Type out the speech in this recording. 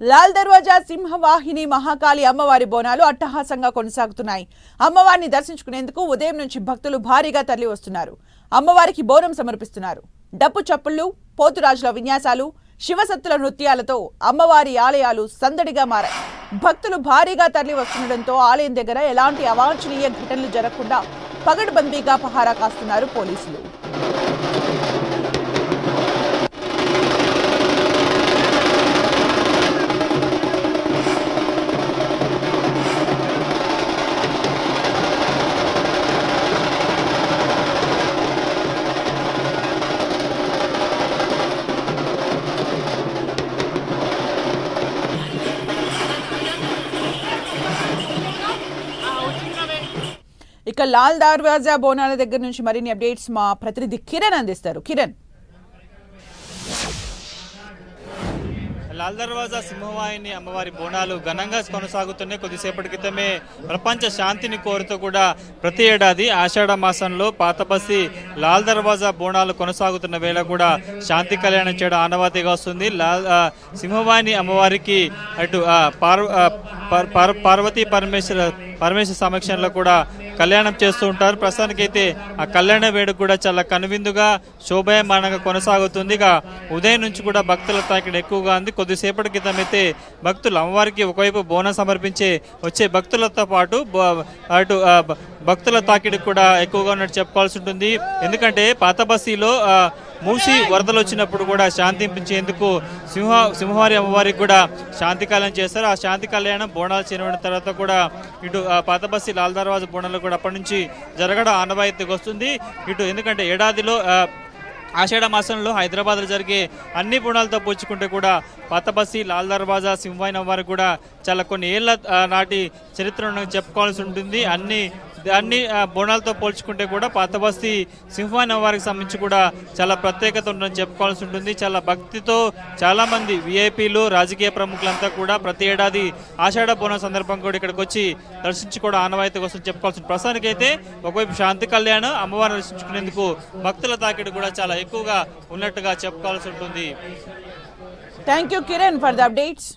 లాల్ దర్వాజా సింహవాహిని మహాకాళి అమ్మవారి బోనాలు అట్టహాసంగా కొనసాగుతున్నాయి. అమ్మవారిని దర్శించుకునేందుకు ఉదయం నుంచి భక్తులు భారీగా తరలి వస్తున్నారు. అమ్మవారికి బోనం సమర్పిస్తున్నారు. డప్పు చప్పుళ్లు, పోతురాజుల విన్యాసాలు, శివసత్తుల నృత్యాలతో అమ్మవారి ఆలయాలు సందడిగా మారాయి. భక్తులు భారీగా తరలి వస్తుండటంతో ఆలయం దగ్గర ఎలాంటి అవాంఛనీయ ఘటనలు జరగకుండా పగడ్బందీగా పహారా కాస్తున్నారు పోలీసులు. ఇక లాల్ దర్వాజా బోనాల దగ్గర నుంచి మరిన్ని అప్డేట్స్ మా ప్రతినిధి కిరణ్ అందిస్తారు. కిరణ్, లాల్ దర్వాజా సింహవాహిని అమ్మవారి బోనాలు ఘనంగా కొనసాగుతున్నాయి. కొద్దిసేపటి క్రితమే ప్రపంచ శాంతిని కోరుతూ కూడా ప్రతి ఏడాది ఆషాఢ మాసంలో పాతబస్తి లాల్ దర్వాజా బోనాలు కొనసాగుతున్న వేళ కూడా శాంతి కళ్యాణం చేయడం ఆనవాయితీగా వస్తుంది. సింహవాహిని అమ్మవారికి అటు పార్వతీ పరమేశ్వర సమక్షంలో కూడా కళ్యాణం చేస్తూ ఉంటారు. ప్రస్తుతానికైతే ఆ కళ్యాణ వేడుక కూడా చాలా కనువిందుగా శోభాయమానంగా కొనసాగుతుంది. ఇక ఉదయం నుంచి కూడా భక్తుల తాకిడి ఎక్కువగా ఉంది. కొద్దిసేపటి క్రితం అయితే భక్తులు అమ్మవారికి ఒకవైపు బోనం సమర్పించే వచ్చే భక్తులతో పాటు అటు భక్తుల తాకిడి కూడా ఎక్కువగా ఉన్నట్టు చెప్పుకోవాల్సి ఉంటుంది. ఎందుకంటే పాత బస్తీలో మూసి వరదలు వచ్చినప్పుడు కూడా శాంతించేందుకు సింహవారి అమ్మవారికి కూడా శాంతి కళ్యాణం చేస్తారు. ఆ శాంతి కళ్యాణం బోనాలు చేరిన తర్వాత కూడా ఇటు పాత బస్తీ లాల్ దర్వాజా బోనాలు కూడా అప్పటి నుంచి జరగడం ఆనవాయితీకి వస్తుంది. ఇటు ఎందుకంటే ఏడాదిలో ఆషాఢ మాసంలో హైదరాబాద్లో జరిగే అన్ని బోనాలతో పోల్చుకుంటే కూడా పాత బస్తీ లాల్ దర్వాజా సింహవాహిని అమ్మవారికి కూడా చాలా కొన్ని ఏళ్ల నాటి చరిత్రను చెప్పుకోవాల్సి ఉంటుంది. అన్ని బోనాలతో పోల్చుకుంటే కూడా పాత బస్తీ సింహవాహిని అమ్మవారికి సంబంధించి కూడా చాలా ప్రత్యేకత ఉందని చెప్పుకోవాల్సి ఉంటుంది. చాలా భక్తితో చాలామంది విఐపీలు, రాజకీయ ప్రముఖులంతా కూడా ప్రతి ఏడాది ఆషాఢ బోనం సందర్భం కూడా ఇక్కడికి వచ్చి దర్శించుకోవడం ఆనవాయితీ కోసం చెప్పుకోవాల్సి ఉంటుంది. ప్రస్తుతానికైతే ఒకవైపు శాంతి కళ్యాణం అమ్మవారిని దర్శించుకునేందుకు భక్తుల తాకిడి కూడా చాలా ఎక్కువగా ఉన్నట్టుగా చెప్పుకోవాల్సి ఉంటుంది. Thank you Kiran for the updates.